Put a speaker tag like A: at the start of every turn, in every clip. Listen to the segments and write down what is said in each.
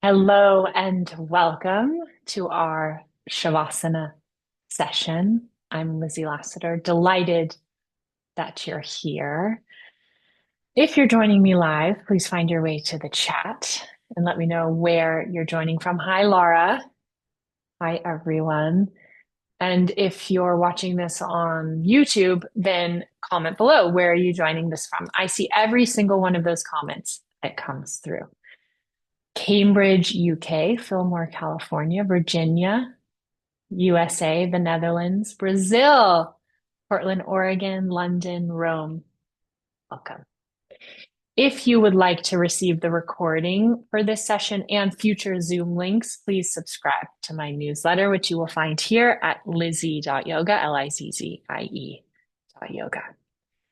A: Hello and welcome to our Shavasana session. I'm Lizzie Lasater, delighted that you're here. If you're joining me live, please find your way to the chat and let me know where you're joining from. Hi, Laura. Hi, everyone. And if you're watching this on YouTube, then comment below. Where are you joining this from? I see every single one of those comments that comes through. Cambridge, UK, Fillmore, California, Virginia, USA, the Netherlands, Brazil, Portland, Oregon, London, Rome. Welcome. If you would like to receive the recording for this session and future Zoom links, please subscribe to my newsletter, which you will find here at lizzie.yoga, Lizzie yoga.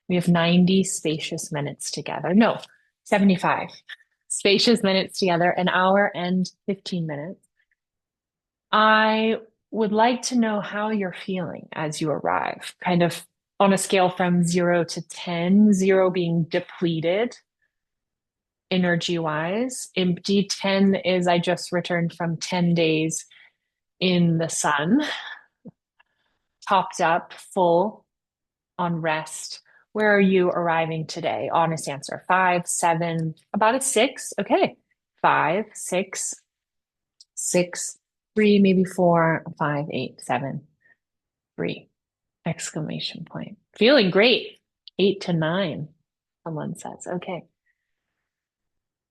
A: We have 90 spacious minutes together. No, 75 spacious minutes together, an hour and 15 minutes. I would like to know how you're feeling as you arrive, kind of on a scale from 0 to 10, 0 being depleted energy wise. Empty 10 is I just returned from 10 days in the sun, topped up, full on rest. Where are you arriving today? Honest answer. 5, 7, about a 6. Okay. 5, 6, 6, 3, maybe 4, 5, 8, 7, 3. Exclamation point. Feeling great. 8 to 9, someone says. Okay.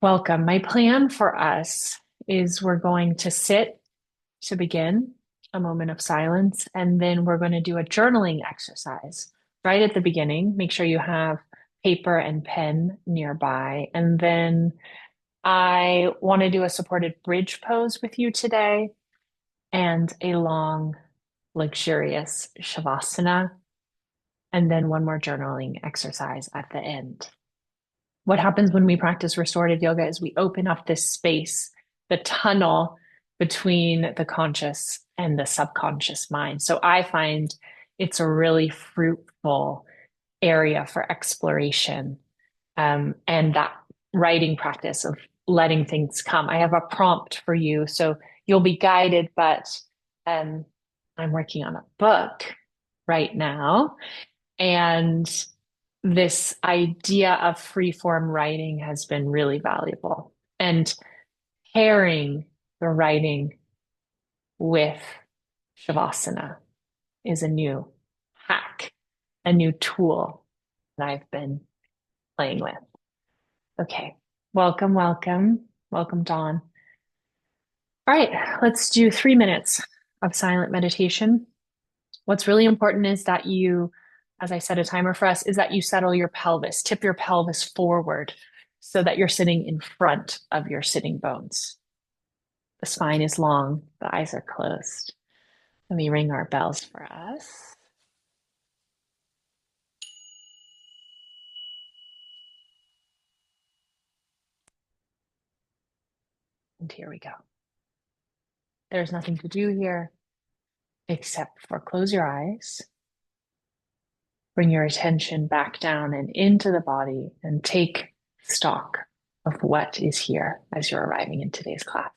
A: Welcome. My plan for us is we're going to sit to begin a moment of silence, and then we're going to do a journaling exercise right at the beginning. Make sure you have paper and pen nearby. And then I want to do a supported bridge pose with you today and a long, luxurious shavasana, and then one more journaling exercise at the end. What happens when we practice restorative yoga is we open up this space, the tunnel between the conscious and the subconscious mind. So I find it's a really fruitful area for exploration, and that writing practice of letting things come. I have a prompt for you, so you'll be guided, but I'm working on a book right now. And this idea of free form writing has been really valuable. And pairing the writing with Shavasana is a new hack, a new tool that I've been playing with. Okay. Welcome, welcome. Welcome, Dawn. All right, let's do 3 minutes of silent meditation. What's really important is that you, as I set a timer for us, is that you settle your pelvis, tip your pelvis forward so that you're sitting in front of your sitting bones. The spine is long, the eyes are closed. Let me ring our bells for us. And here we go. There's nothing to do here except for close your eyes, bring your attention back down and into the body, and take stock of what is here as you're arriving in today's class.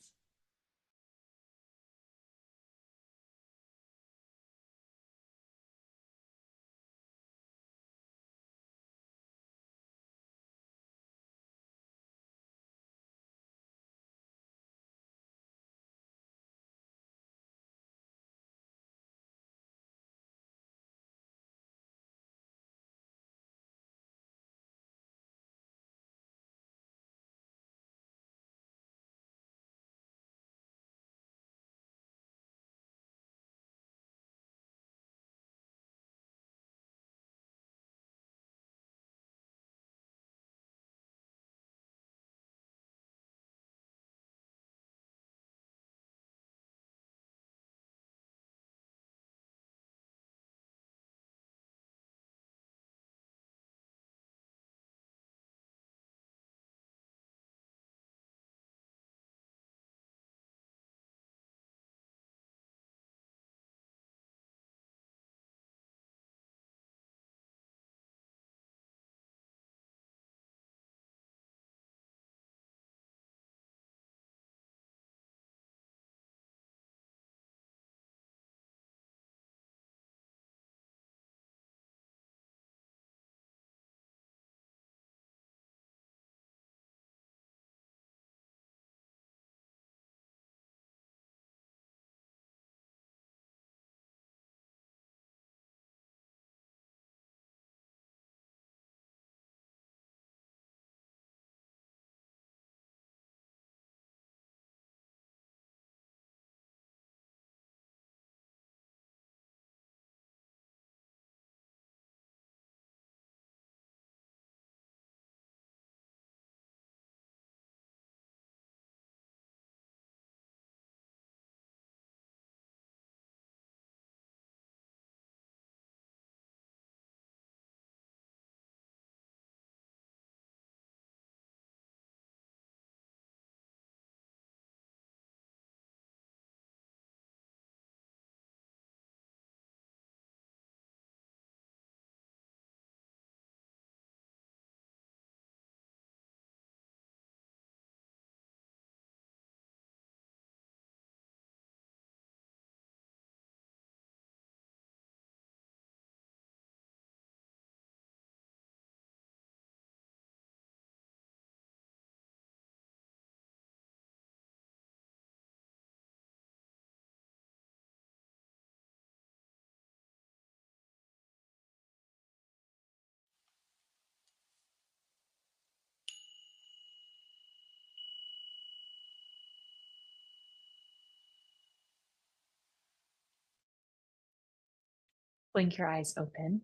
A: Blink your eyes open.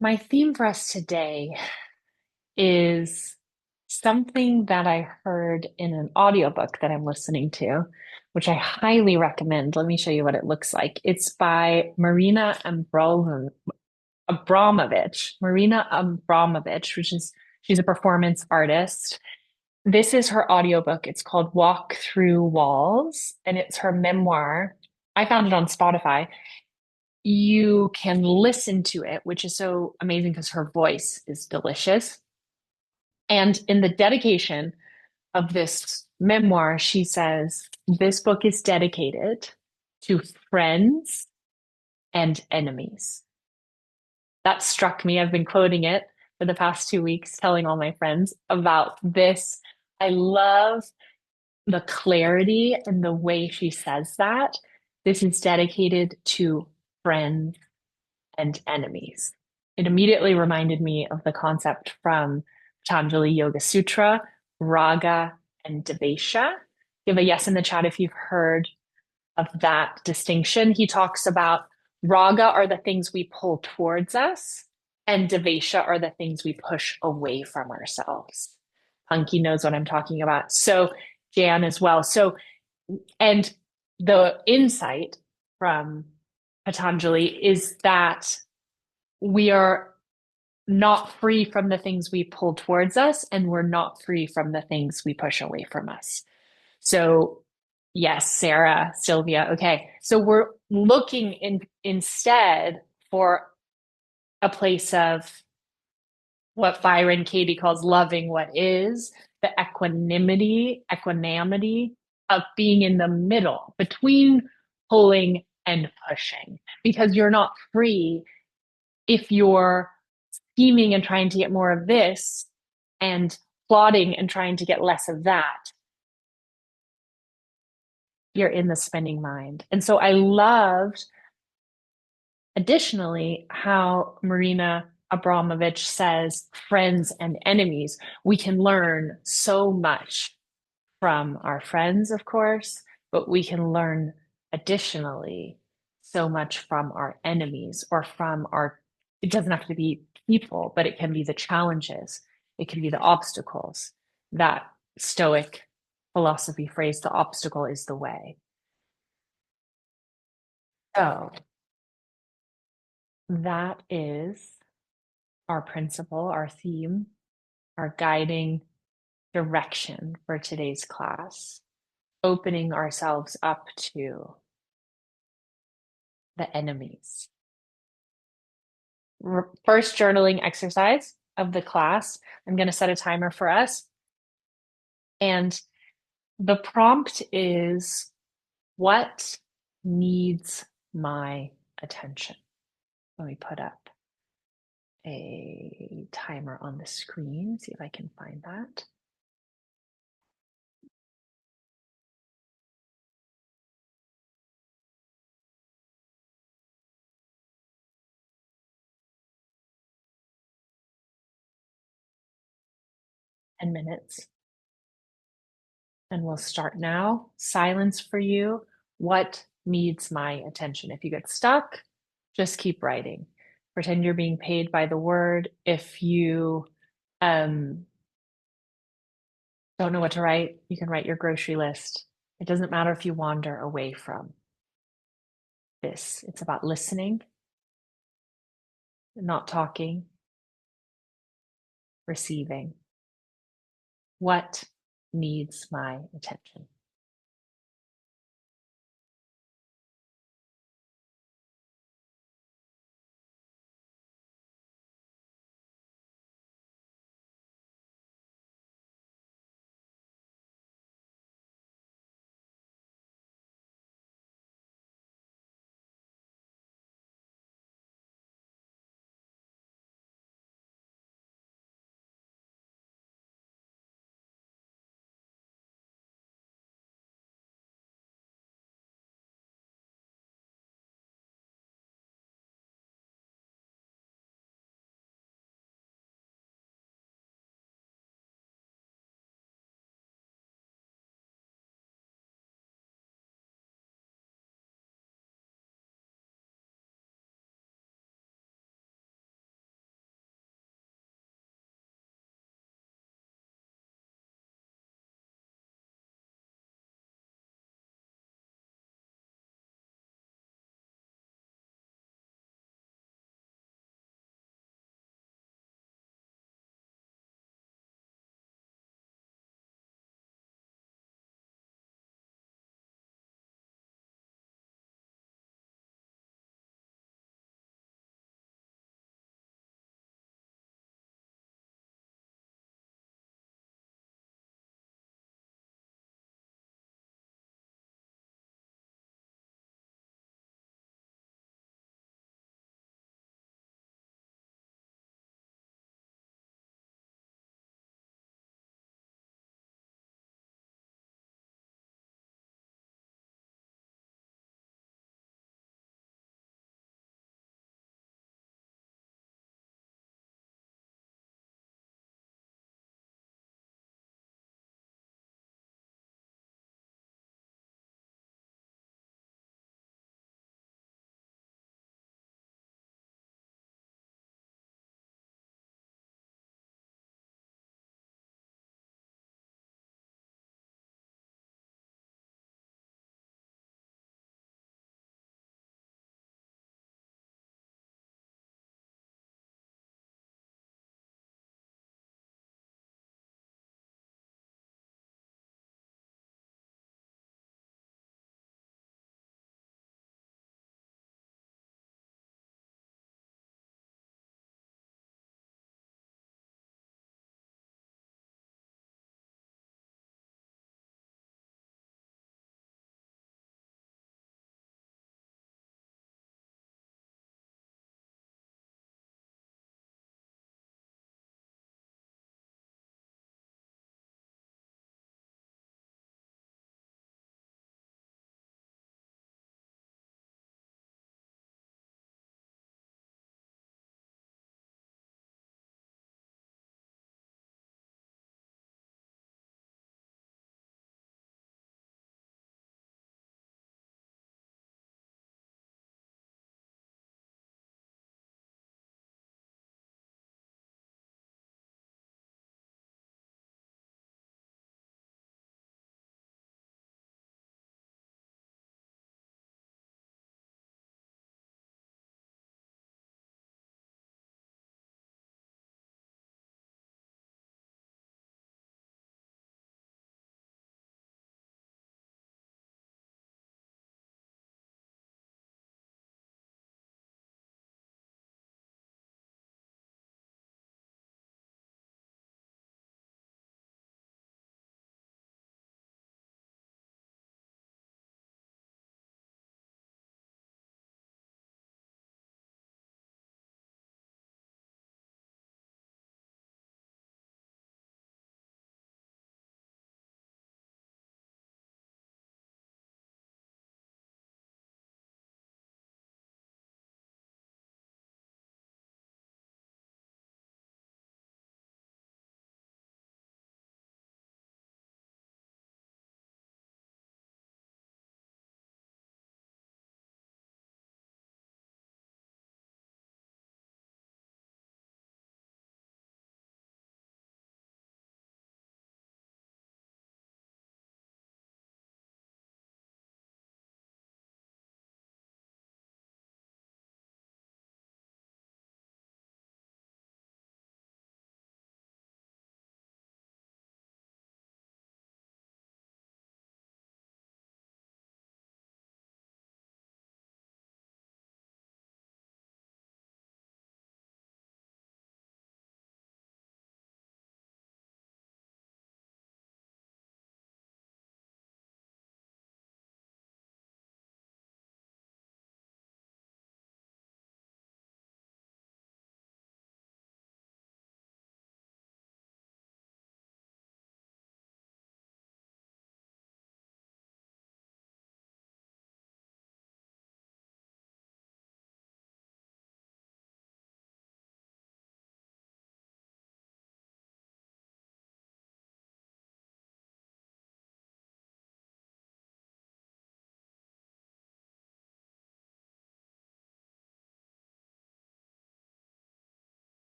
A: My theme for us today is something that I heard in an audiobook that I'm listening to, which I highly recommend. Let me show you what it looks like. It's by Marina Abramovich, she's a performance artist. This is her audiobook. It's called Walk Through Walls, and it's her memoir. I found it on Spotify. You can listen to it, which is so amazing because her voice is delicious. And in the dedication of this memoir, she says, this book is dedicated to friends and enemies. That struck me. I've been quoting it for the past 2 weeks, telling all my friends about this. I love the clarity and the way she says that. This is dedicated to friends and enemies. It immediately reminded me of the concept from Patanjali Yoga Sutra, Raga, and Dvesha. Give a yes in the chat if you've heard of that distinction. He talks about Raga are the things we pull towards us, and Dvesha are the things we push away from ourselves. Punky knows what I'm talking about. So Jan as well. So, and the insight from Patanjali is that we are not free from the things we pull towards us, and we're not free from the things we push away from us. So, yes, Sarah, Sylvia. Okay. So we're looking instead for a place of what Byron Katie calls loving what is, the equanimity of being in the middle between pulling and pushing, because you're not free if you're scheming and trying to get more of this and plotting and trying to get less of that. You're in the spinning mind. And so I loved, additionally, how Marina Abramovich says friends and enemies. We can learn so much from our friends, of course, but we can learn additionally so much from our enemies or from our, it doesn't have to be people, but it can be the challenges, it can be the obstacles. That Stoic philosophy phrase, the obstacle is the way. So that is our principle, our theme, our guiding direction for today's class, opening ourselves up to the enemies. First journaling exercise of the class. I'm going to set a timer for us. And the prompt is, what needs my attention? Let me put up a timer on the screen, see if I can find that. And minutes. And we'll start now. Silence for you. What needs my attention? If you get stuck, just keep writing. Pretend you're being paid by the word. If you don't know what to write, you can write your grocery list. It doesn't matter if you wander away from this. It's about listening, not talking, receiving. What needs my attention?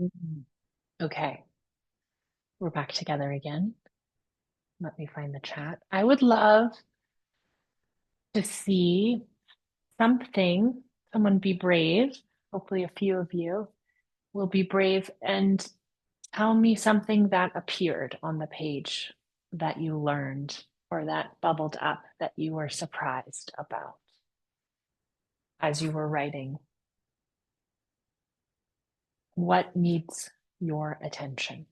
A: Mhm. Okay, we're back together again. Let me find the chat. I would love to see something, someone be brave. Hopefully, a few of you will be brave and tell me something that appeared on the page that you learned or that bubbled up that you were surprised about as you were writing. What needs your attention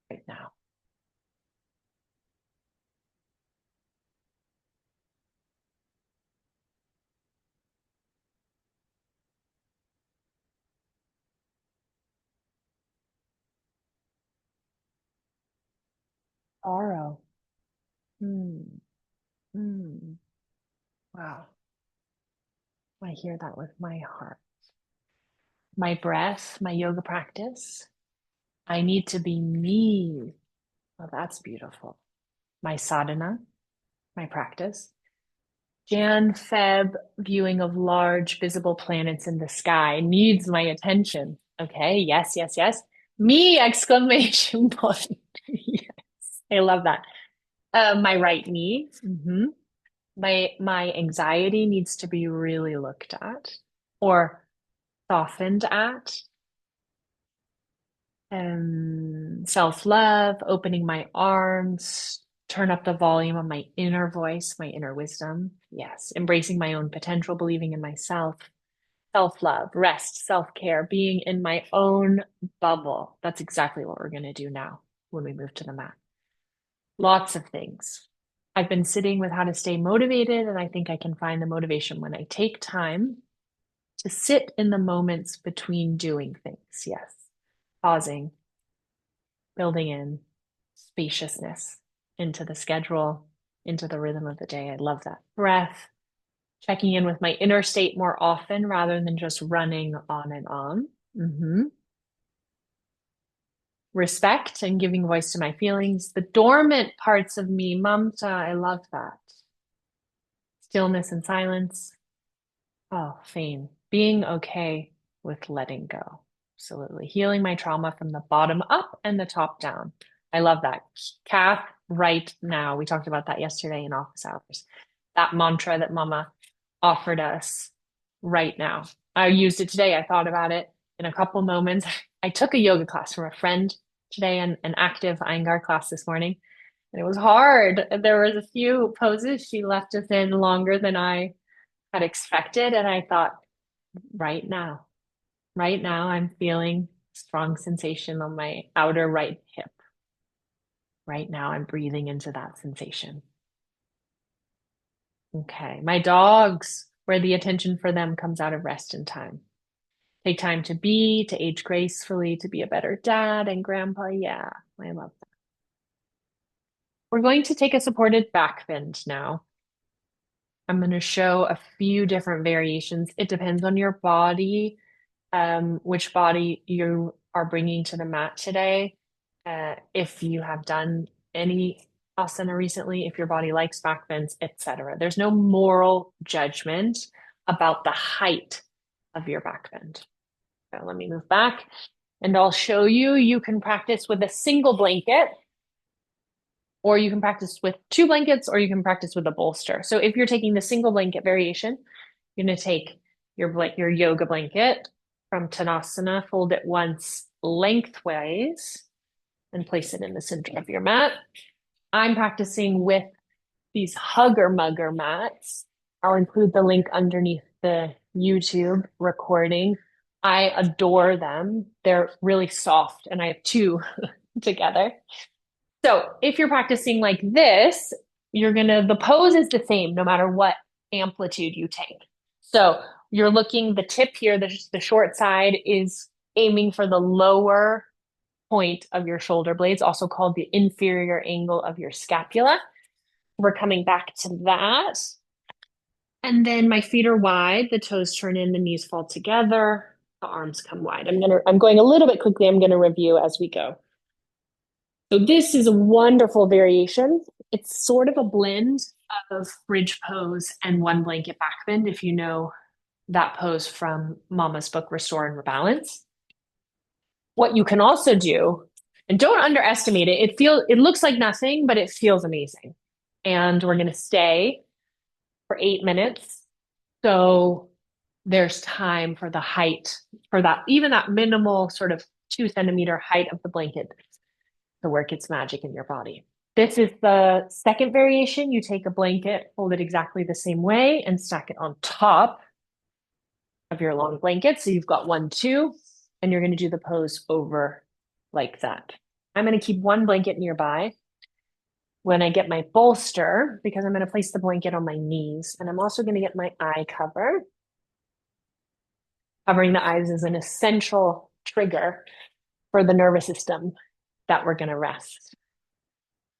A: right now? Sorrow. Hmm. Hmm. Wow. I hear that with my heart. My breath, my yoga practice. I need to be me. Oh, that's beautiful. My sadhana, my practice. Jan Feb viewing of large visible planets in the sky needs my attention. Okay, yes, yes, yes. Me! Exclamation point. Yes, I love that. My right knee. My anxiety needs to be really looked at or softened at. Self-love, opening my arms, turn up the volume of my inner voice, my inner wisdom. Yes, embracing my own potential, believing in myself, self-love, rest, self-care, being in my own bubble. That's exactly what we're going to do now when we move to the mat. Lots of things. I've been sitting with how to stay motivated, and I think I can find the motivation when I take time to sit in the moments between doing things. Yes, pausing, building in spaciousness into the schedule, into the rhythm of the day. I love that. Breath, checking in with my inner state more often rather than just running on and on. Mhm. Respect and giving voice to my feelings. The dormant parts of me, Mamta, I love that. Stillness and silence. Oh, Fame. Being okay with letting go. Absolutely. Healing my trauma from the bottom up and the top down. I love that. Calf right now. We talked about that yesterday in office hours. That mantra that Mama offered us right now. I used it today. I thought about it in a couple moments. I took a yoga class from a friend today, an active Iyengar class this morning, and it was hard. There was a few poses she left us in longer than I had expected. And I thought, right now, I'm feeling strong sensation on my outer right hip. Right now, I'm breathing into that sensation. Okay. My dogs, where the attention for them comes out of rest and time. Take time to be, to age gracefully, to be a better dad and grandpa. Yeah, I love that. We're going to take a supported back bend now. I'm going to show a few different variations. It depends on your body, which body you are bringing to the mat today. If you have done any asana recently, if your body likes back bends, etc. There's no moral judgment about the height of your back bend. So let me move back and I'll show you. You can practice with a single blanket, or you can practice with two blankets, or you can practice with a bolster. So if you're taking the single blanket variation, you're going to take your yoga blanket from Tanasana, fold it once lengthways, and place it in the center of your mat. I'm practicing with these hugger mugger mats. I'll include the link underneath the YouTube recording. I adore them. They're really soft, and I have two together. So if you're practicing like this, the pose is the same no matter what amplitude you take. So you're looking, the tip here, the short side is aiming for the lower point of your shoulder blades, also called the inferior angle of your scapula. We're coming back to that. And then my feet are wide, the toes turn in, the knees fall together, the arms come wide. I'm going a little bit quickly. I'm going to review as we go. So this is a wonderful variation. It's sort of a blend of bridge pose and one blanket back bend, if you know that pose from Mama's book, Restore and Rebalance. What you can also do, and don't underestimate it, it looks like nothing, but it feels amazing. And we're going to stay for 8 minutes. So there's time for the height, for that, even that minimal sort of 2 centimeter height of the blanket to work its magic in your body. This is the second variation. You take a blanket, fold it exactly the same way, and stack it on top of your long blanket. So you've got one, two, and you're going to do the pose over like that. I'm going to keep one blanket nearby when I get my bolster because I'm going to place the blanket on my knees. And I'm also going to get my eye cover. Covering the eyes is an essential trigger for the nervous system that we're going to rest.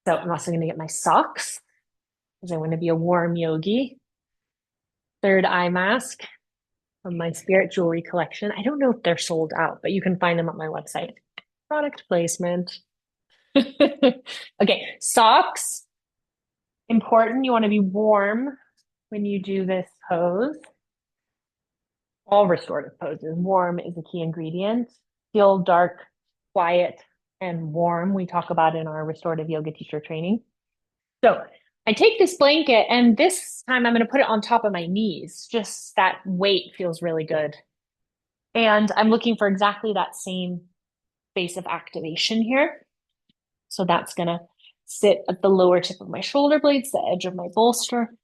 A: So I'm also going to get my socks because I want to be a warm yogi. Third eye mask from my spirit jewelry collection. I don't know if they're sold out, but you can find them on my website. Product placement. Okay, socks. Important. You want to be warm when you do this pose. All restorative poses. Warm is a key ingredient. Feel dark, quiet, and warm. We talk about in our restorative yoga teacher training. So I take this blanket and this time I'm going to put it on top of my knees. Just that weight feels really good. And I'm looking for exactly that same space of activation here. So that's going to sit at the lower tip of my shoulder blades, the edge of my bolster,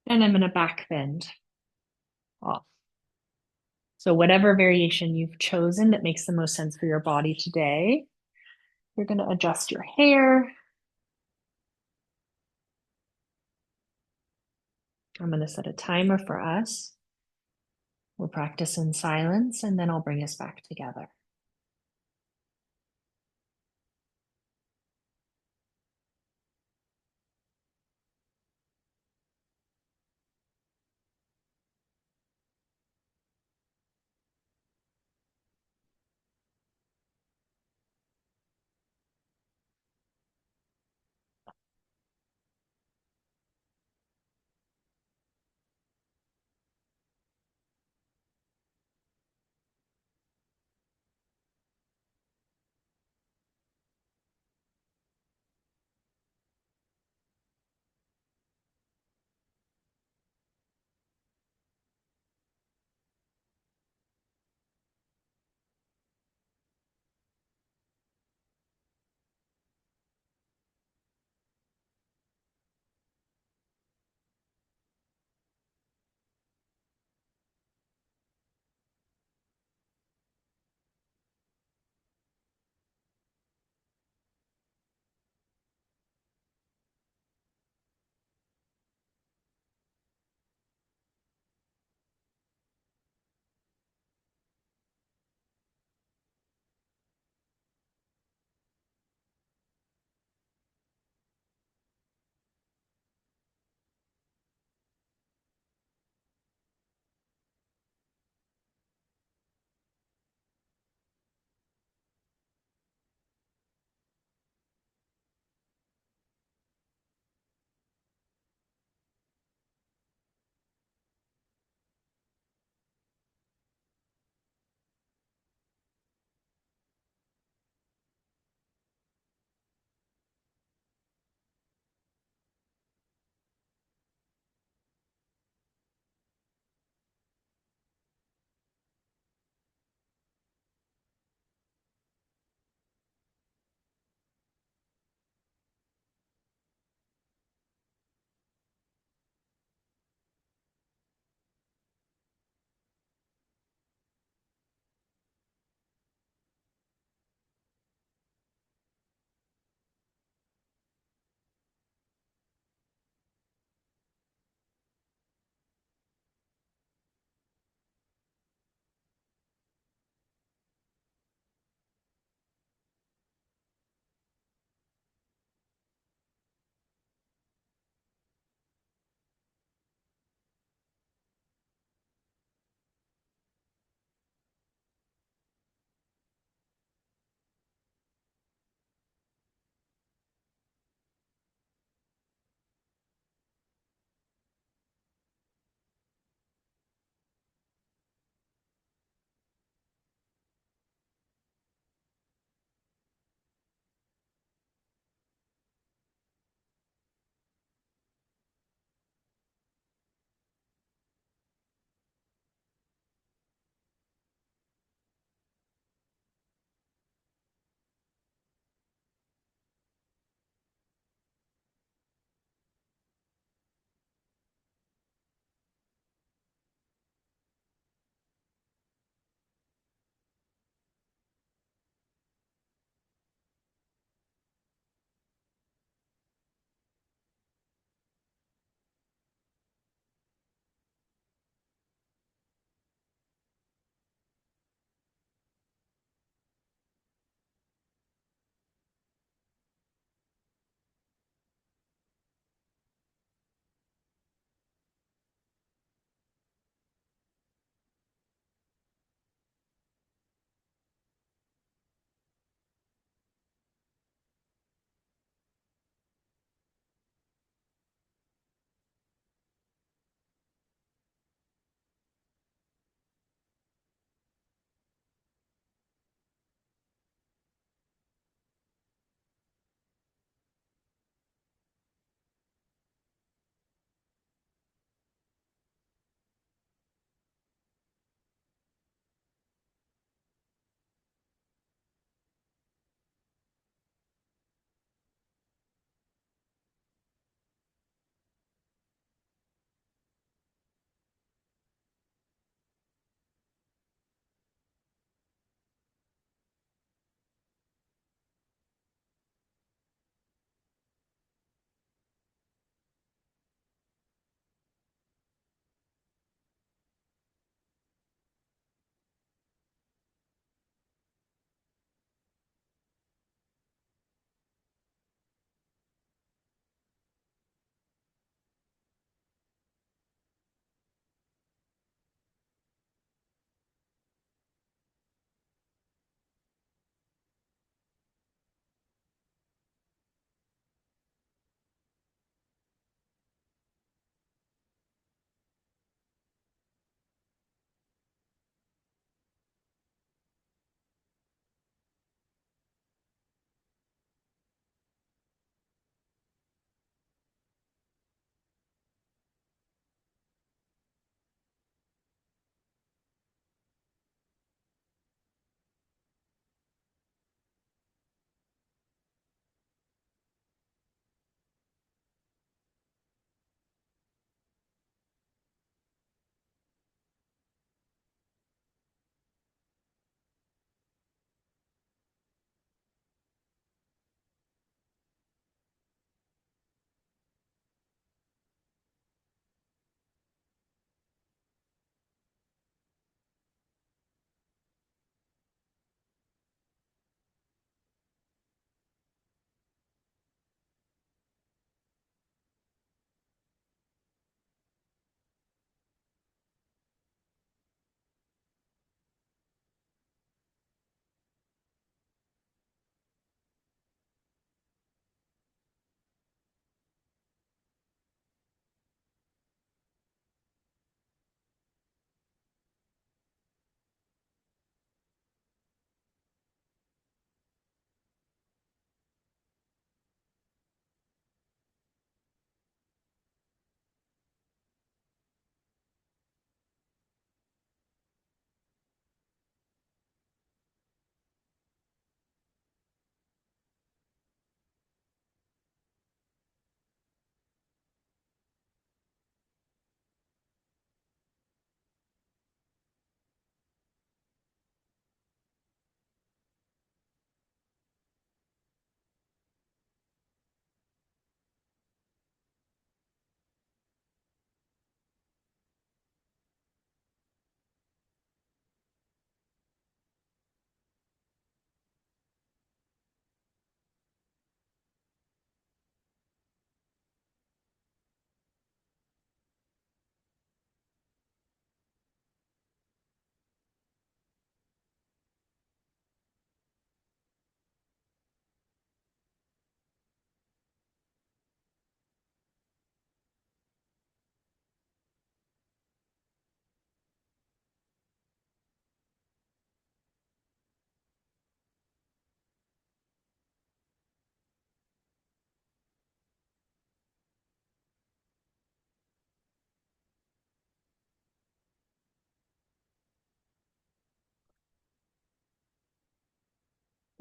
A: and I'm going to back bend off. So whatever variation you've chosen that makes the most sense for your body today, you're going to adjust your hair. I'm going to set a timer for us. We'll practice in silence and then I'll bring us back together.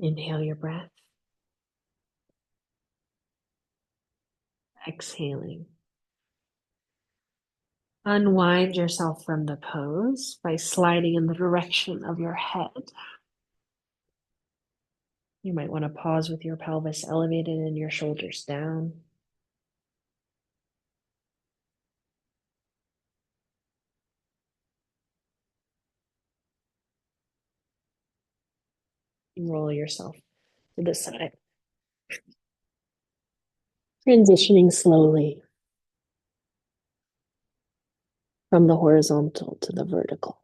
B: Inhale your breath, exhaling. Unwind yourself from the pose by sliding in the direction of your head. You might want to pause with your pelvis elevated and your shoulders down. Roll yourself to the side. Transitioning slowly from the horizontal to the vertical.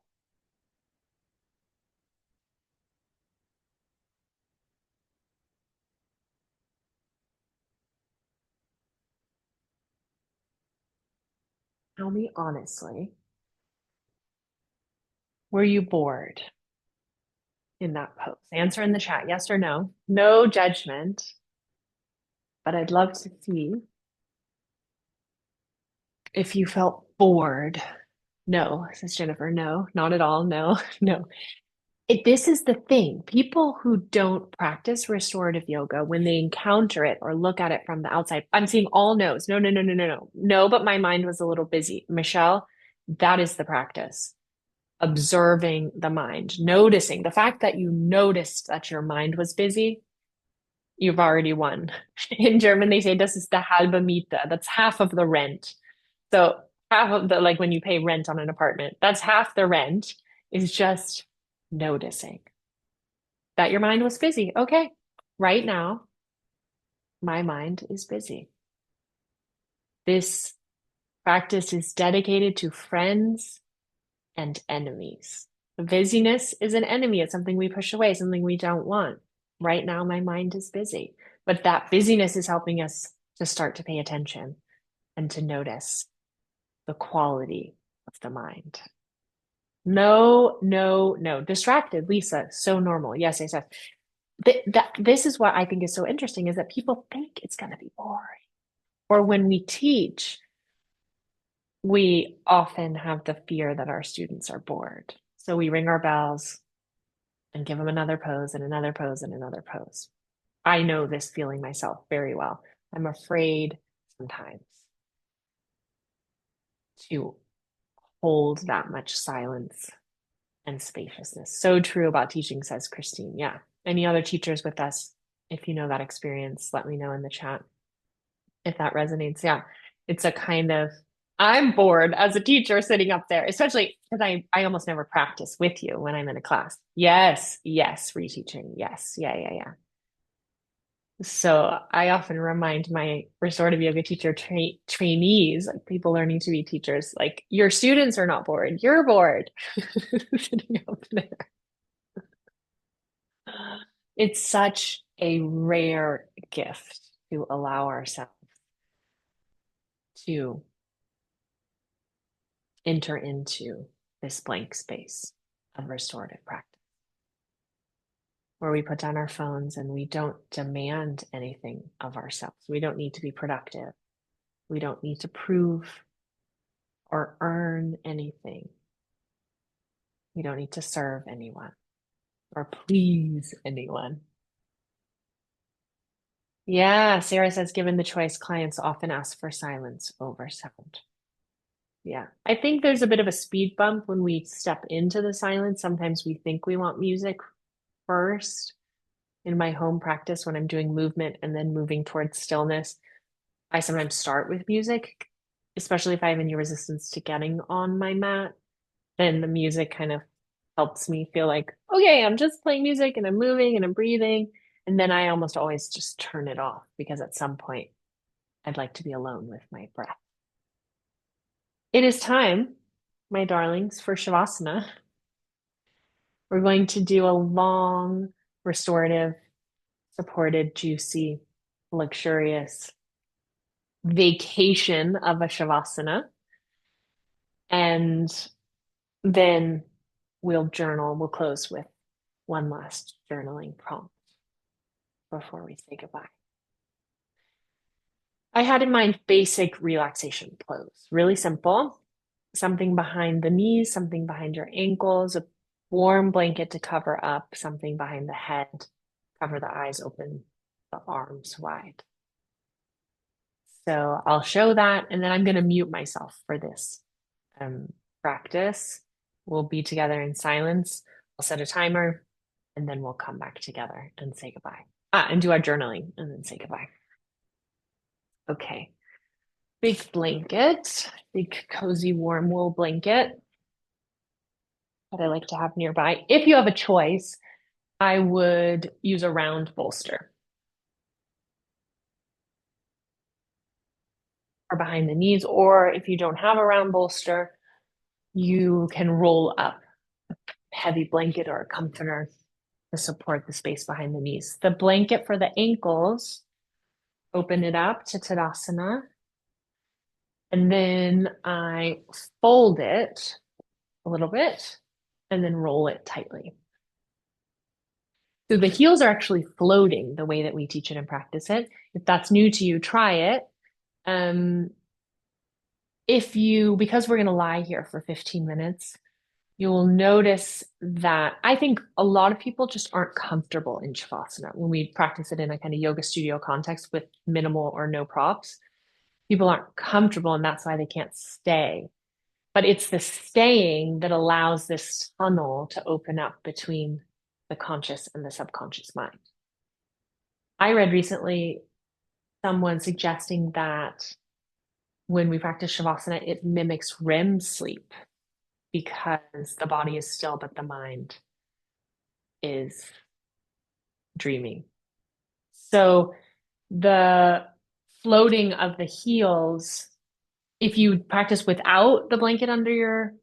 B: Tell me honestly, were you bored in that pose? Answer in the chat, yes or no. No judgment, but I'd love to see if you felt bored. No, says Jennifer. No, not at all. No, no. This is the thing. People who don't practice restorative yoga, when they encounter it or look at it from the outside, I'm seeing all no's. No, no, no, no, no, no. No, but my mind was a little busy. Michelle, that is the practice. Observing the mind, noticing the fact that you noticed that your mind was busy, you've already won. In German, they say this is the halbe Miete. That's half of the rent. So half of the, like when you pay rent on an apartment, that's half the rent is just noticing that your mind was busy. Okay, right now, my mind is busy. This practice is dedicated to friends and enemies. Busyness is an enemy. It's something we push away, something we don't want. Right now, my mind is busy, but that busyness is helping us to start to pay attention and to notice the quality of the mind. No, no, no. Distracted, Lisa. So normal. Yes, yes, yes. This is what I think is so interesting is that people think it's going to be boring. Or when we teach, we often have the fear that our students are bored. So we ring our bells and give them another pose and another pose and another pose. I know this feeling myself very well. I'm afraid sometimes to hold that much silence and spaciousness. So true about teaching, says Christine. Yeah. Any other teachers with us? If you know that experience, let me know in the chat if that resonates. Yeah. It's a kind of, I'm bored as a teacher sitting up there, especially because I almost never practice with you when I'm in a class. Yes, yes, reteaching. Yes. Yeah, yeah, yeah. So I often remind my restorative yoga teacher trainees, like people learning to be teachers, like your students are not bored, you're bored sitting up there. It's such a rare gift to allow ourselves to enter into this blank space of restorative practice, where we put down our phones and we don't demand anything of ourselves. We don't need to be productive. We don't need to prove or earn anything. We don't need to serve anyone or please anyone. Yeah, Sarah says, given the choice, clients often ask for silence over sound. Yeah, I think there's a bit of a speed bump when we step into the silence. Sometimes we think we want music first. In my home practice, when I'm doing movement and then moving towards stillness, I sometimes start with music, especially if I have any resistance to getting on my mat. Then the music kind of helps me feel like, okay, I'm just playing music and I'm moving and I'm breathing. And then I almost always just turn it off because at some point I'd like to be alone with my breath. It is time, my darlings, for Shavasana. We're going to do a long, restorative, supported, juicy, luxurious vacation of a Shavasana. And then we'll journal. We'll close with one last journaling prompt before we say goodbye. I had in mind basic relaxation pose, really simple. Something behind the knees, something behind your ankles, a warm blanket to cover up, something behind the head,
A: Cover the eyes, open the arms wide. So I'll show that, and then I'm going to mute myself for this practice. We'll be together in silence. I'll set a timer, and then we'll come back together and say goodbye. And do our journaling, and then say goodbye. Okay. Big blanket, big cozy warm wool blanket that I like to have nearby. If you have a choice, I would use a round bolster or behind the knees, or if you don't have a round bolster, you can roll up a heavy blanket or a comforter to support the space behind the knees. The blanket for the ankles, open it up to Tadasana, and then I fold it a little bit and then roll it tightly. So the heels are actually floating the way that we teach it and practice it. If that's new to you, try it. Because we're going to lie here for 15 minutes, you'll notice that I think a lot of people just aren't comfortable in Shavasana when we practice it in a kind of yoga studio context with minimal or no props. People aren't comfortable, and that's why they can't stay. But it's the staying that allows this tunnel to open up between the conscious and the subconscious mind. I read recently someone suggesting that when we practice Shavasana, it mimics REM sleep because the body is still, but the mind is dreaming. So the floating of the heels, if you practice without the blanket under your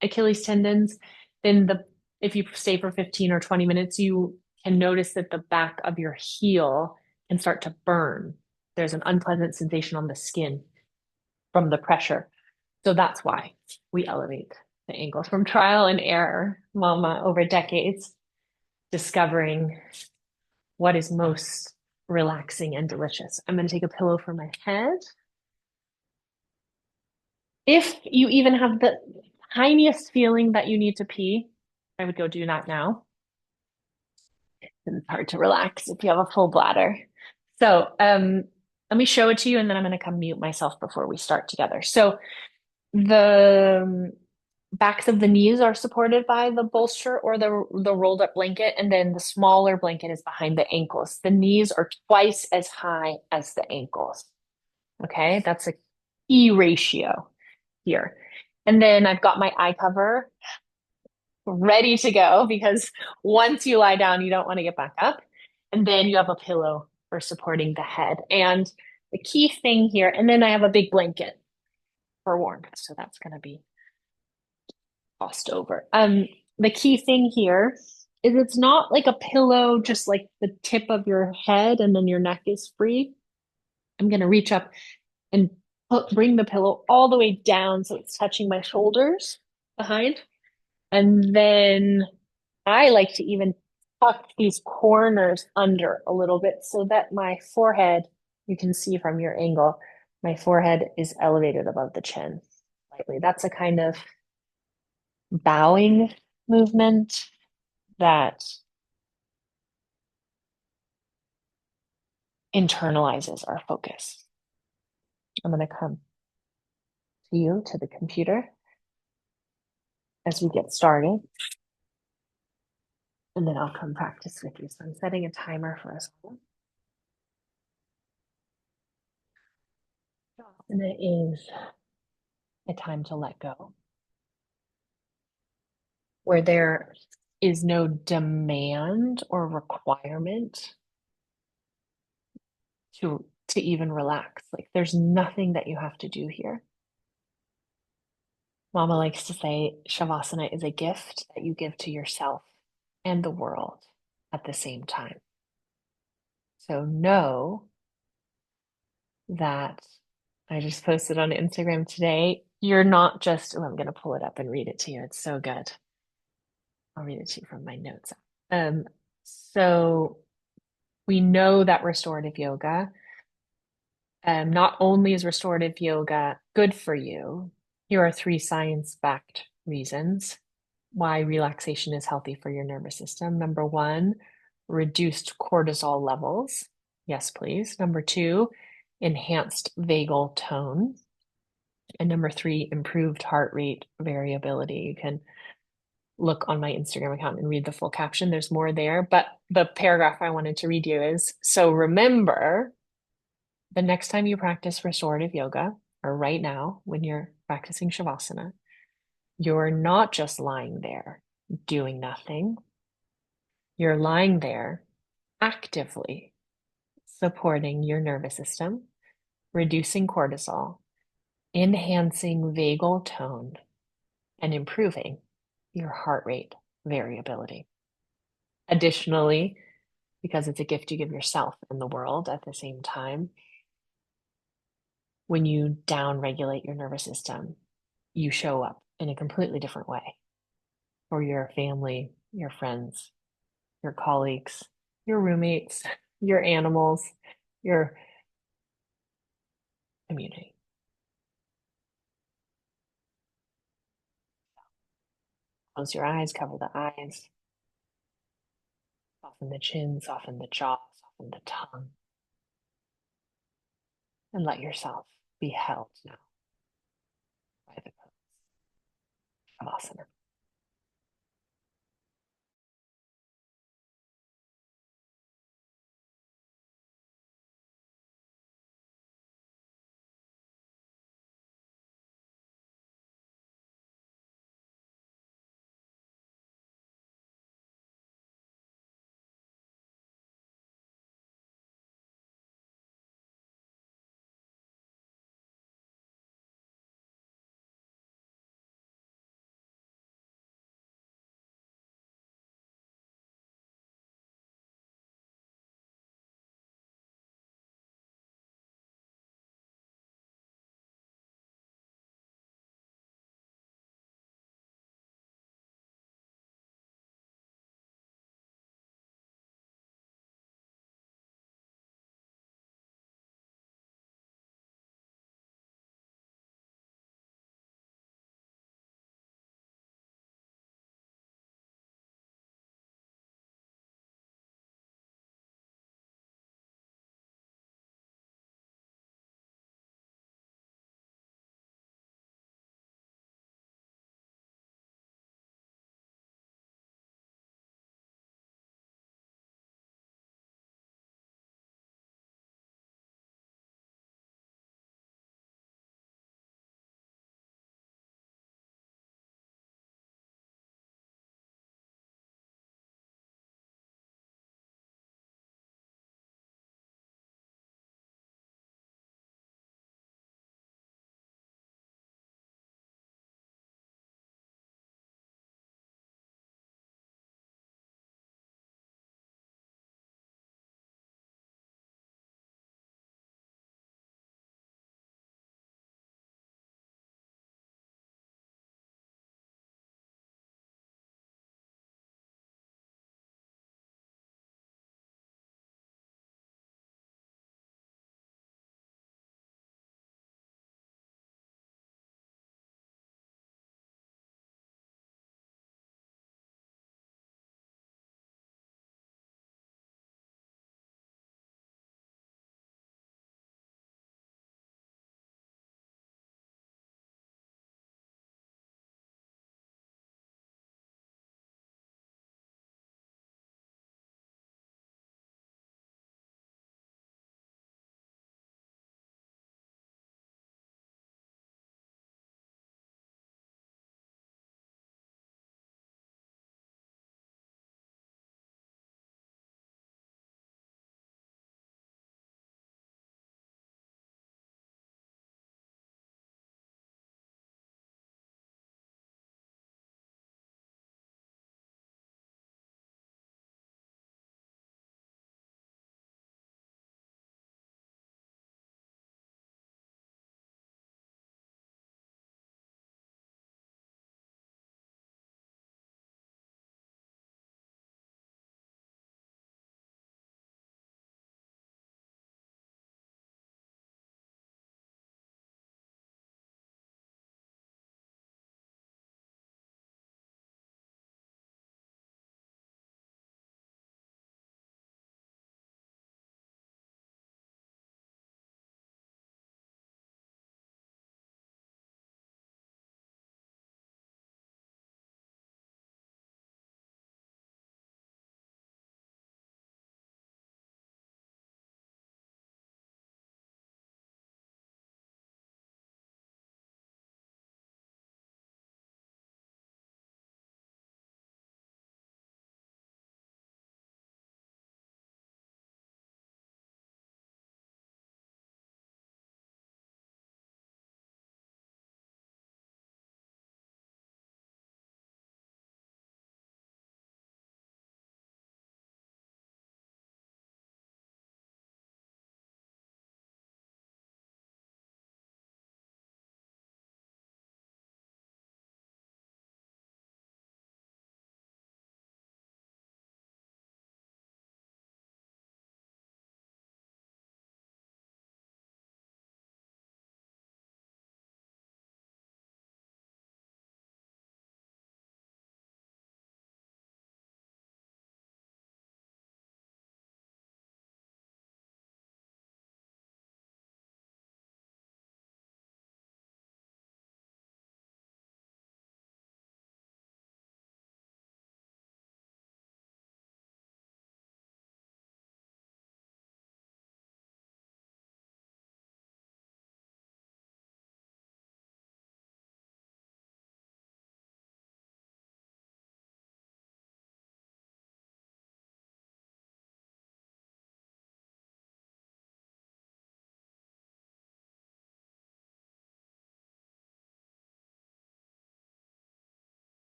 A: Achilles tendons, then if you stay for 15 or 20 minutes, you can notice that the back of your heel can start to burn. There's an unpleasant sensation on the skin from the pressure. So that's why we elevate the ankles from trial and error, mama, over decades, discovering what is most relaxing and delicious. I'm going to take a pillow for my head. If you even have the tiniest feeling that you need to pee, I would go do that now. It's hard to relax if you have a full bladder. So let me show it to you, and then I'm going to come mute myself before we start together. So the backs of the knees are supported by the bolster or the rolled up blanket, and then the smaller blanket is behind the ankles. The knees are twice as high as the ankles. Okay, that's a key ratio here. And then I've got my eye cover ready to go because once you lie down, you don't want to get back up. And then you have a pillow for supporting the head. And the key thing here, and then I have a big blanket for warmth. So that's going to be tossed over. The key thing here is it's not like a pillow, just like the tip of your head and then your neck is free. I'm going to reach up and bring the pillow all the way down so it's touching my shoulders behind. And then I like to even tuck these corners under a little bit so that my forehead, you can see from your angle, my forehead is elevated above the chin slightly. That's a kind of bowing movement that internalizes our focus. I'm going to come to you, to the computer, as we get started. And then I'll come practice with you. So I'm setting a timer for us all. And it is a time to let go, where there is no demand or requirement to even relax. Like there's nothing that you have to do here. Mama likes to say Shavasana is a gift that you give to yourself and the world at the same time. So know that I just posted on Instagram today. You're not just, I'm going to pull it up and read it to you. It's so good. I'll read it to you from my notes. So we know that restorative yoga, not only is restorative yoga good for you, here are 3 science-backed reasons why relaxation is healthy for your nervous system. Number 1,
B: reduced cortisol levels. Yes, please. Number two, enhanced vagal tone. And number three, improved heart rate variability. You can look on my Instagram account and read the full caption. There's more there, but the paragraph I wanted to read you is, so remember, the next time you practice restorative yoga, or right now when you're practicing shavasana, you're not just lying there doing nothing. You're lying there actively supporting your nervous system, reducing cortisol, enhancing vagal tone, and improving your heart rate variability. Additionally, because it's a gift you give yourself and the world at the same time, when you down-regulate your nervous system, you show up in a completely different way for your family, your friends, your colleagues, your roommates, your animals, your community. Close your eyes, cover the eyes, soften the chin, soften the jaw, soften the tongue, and let yourself be held now by the pose of asana.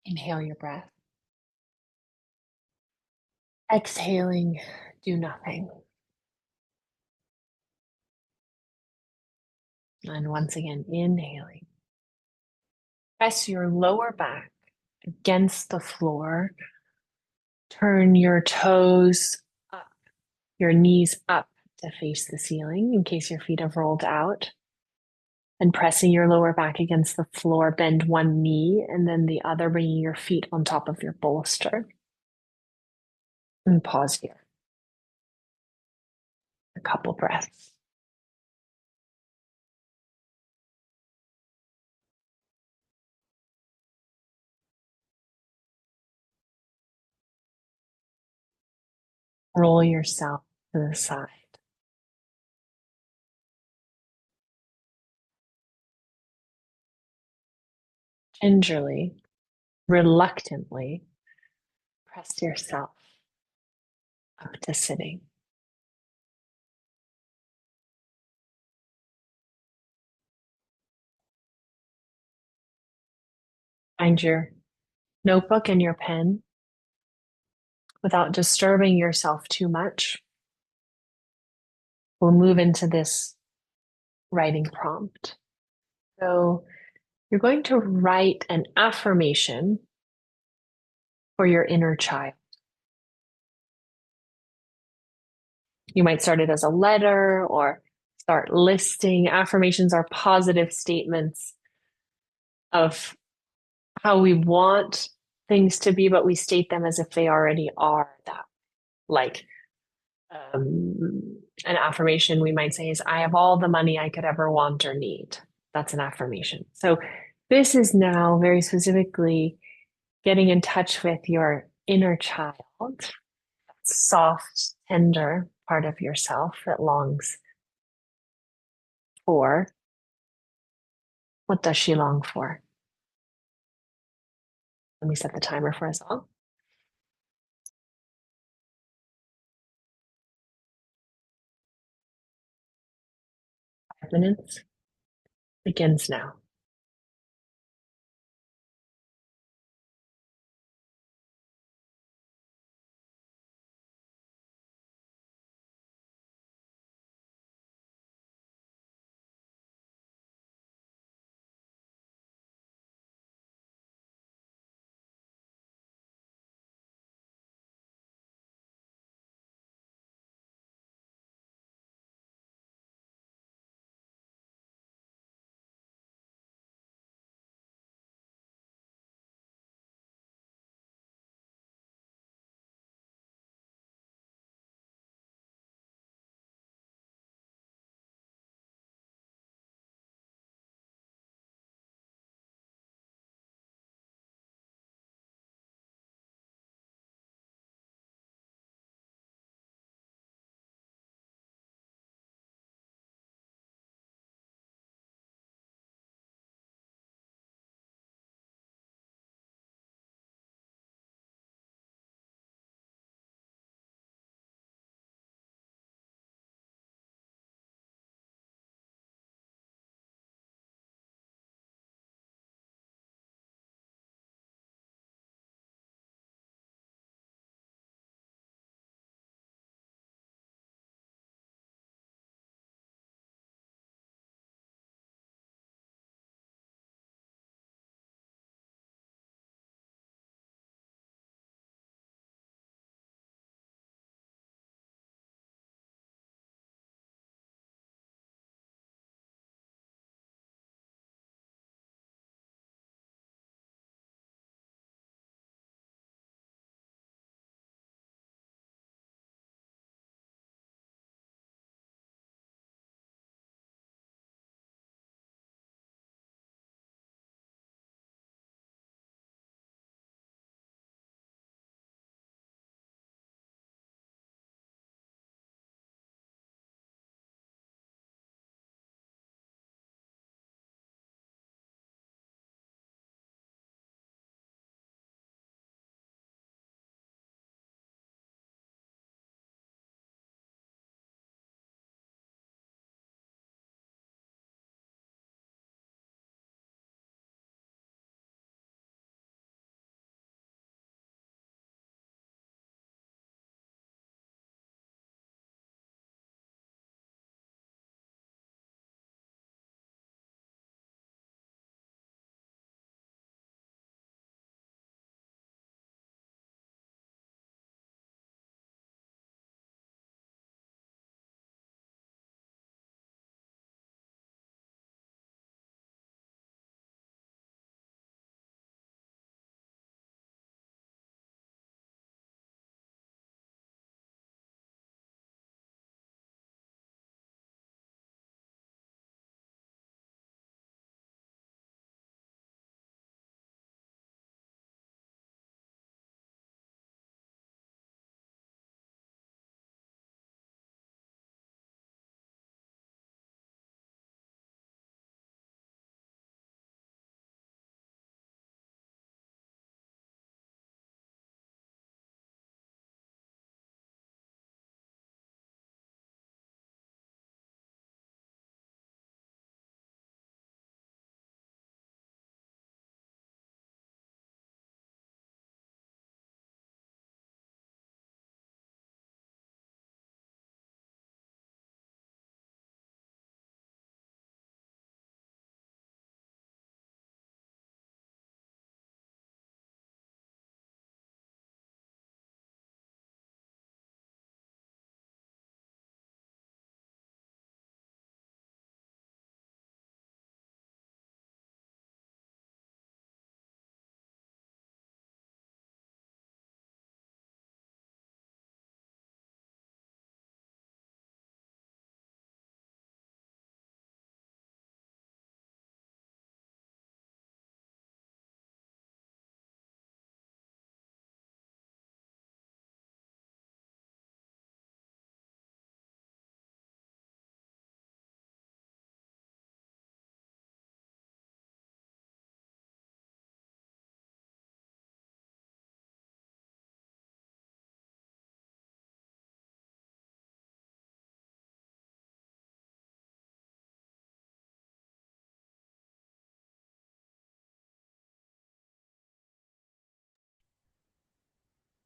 B: Inhale your breath. Exhaling, do nothing. And once again, inhaling. Press your lower back against the floor. Turn your toes up, your knees up to face the ceiling in case your feet have rolled out. And pressing your lower back against the floor, bend one knee and then the other, bringing your feet on top of your bolster. And pause here. A couple breaths. Roll yourself to the side. Gingerly, reluctantly, press yourself up to sitting. Find your notebook and your pen without disturbing yourself too much. We'll move into this writing prompt. So you're going to write an affirmation for your inner child. You might start it as a letter or start listing. Affirmations are positive statements of how we want things to be, but we state them as if they already are that. Like an affirmation we might say is, I have all the money I could ever want or need. That's an affirmation. So this is now very specifically getting in touch with your inner child, soft, tender part of yourself that longs for. What does she long for? Let me set the timer for us all. 5 minutes begins now.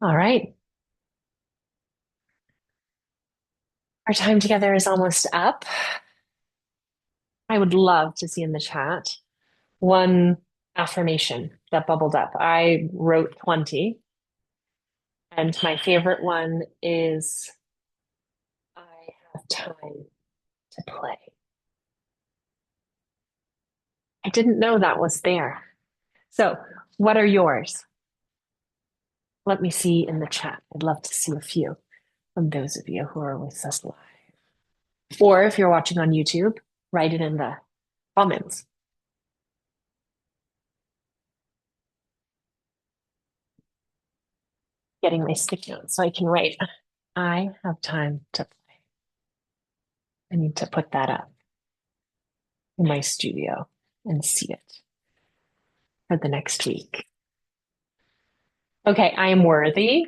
A: All right. Our time together is almost up. I would love to see in the chat one affirmation that bubbled up. I wrote 20, and my favorite one is I have time to play. I didn't know that was there. So, what are yours? Let me see in the chat. I'd love to see a few from those of you who are with us live. Or if you're watching on YouTube, write it in the comments. Getting my stick notes so I can write. I have time to play. I need to put that up in my studio and see it for the next week. Okay, I am worthy.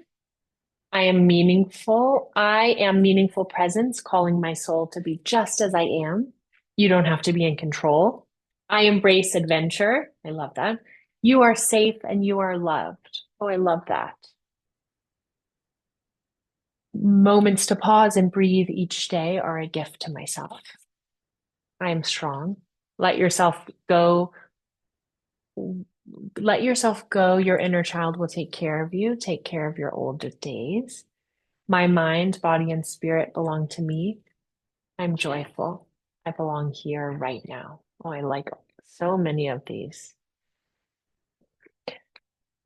A: I am meaningful. I am meaningful presence, calling my soul to be just as I am. You don't have to be in control. I embrace adventure. I love that. You are safe and you are loved. Oh, I love that. Moments to pause and breathe each day are a gift to myself. I am strong. Let yourself go. Let yourself go. Your inner child will take care of you, take care of your older days. My mind, body, and spirit belong to me. I'm joyful. I belong here right now. Oh, I like so many of these.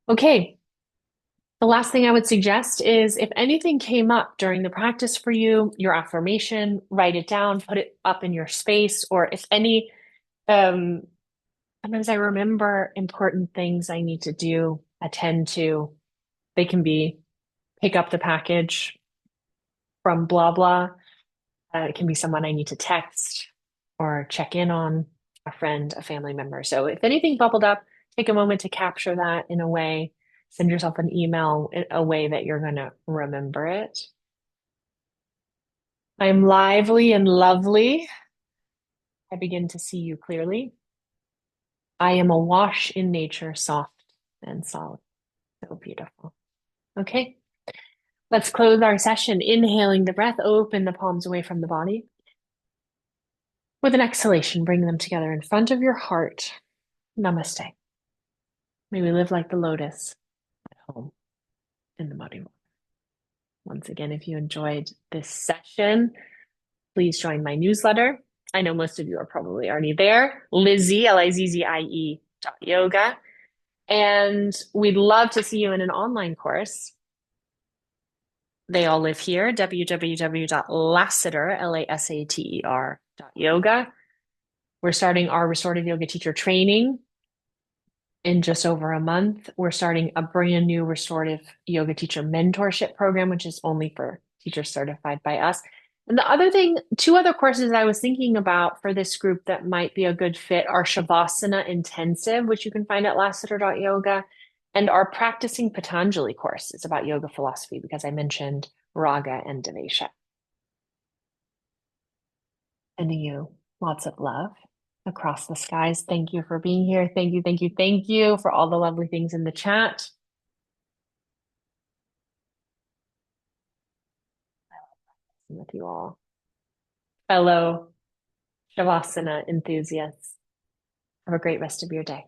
A: Okay. The last thing I would suggest is if anything came up during the practice for you, your affirmation, write it down, put it up in your space, or if any, um, sometimes I remember important things I need to do, attend to. They can be pick up the package from blah blah. It can be someone I need to text or check in on, a friend, a family member. So if anything bubbled up, take a moment to capture that in a way, send yourself an email in a way that you're going to remember it. I'm lively and lovely. I begin to see you clearly. I am awash in nature, soft and solid. So beautiful. Okay, let's close our session. Inhaling the breath, open the palms away from the body. With an exhalation, bring them together in front of your heart. Namaste. May we live like the lotus at home in the muddy water. Once again, if you enjoyed this session, please join my newsletter. I know most of you are probably already there. Lizzie, Lizzie .yoga. And we'd love to see you in an online course. They all live here, www.lasater, Lasater.yoga. We're starting our restorative yoga teacher training in just over a month. We're starting a brand new restorative yoga teacher mentorship program, which is only for teachers certified by us. And the other thing, two other courses I was thinking about for this group that might be a good fit are Shavasana Intensive, which you can find at lasater.yoga, and our Practicing Patanjali course. It's about yoga philosophy because I mentioned Raga and Dvesha. Sending you lots of love across the skies. Thank you for being here. Thank you, thank you, thank you for all the lovely things in the chat. With you all, fellow Shavasana enthusiasts. Have a great rest of your day.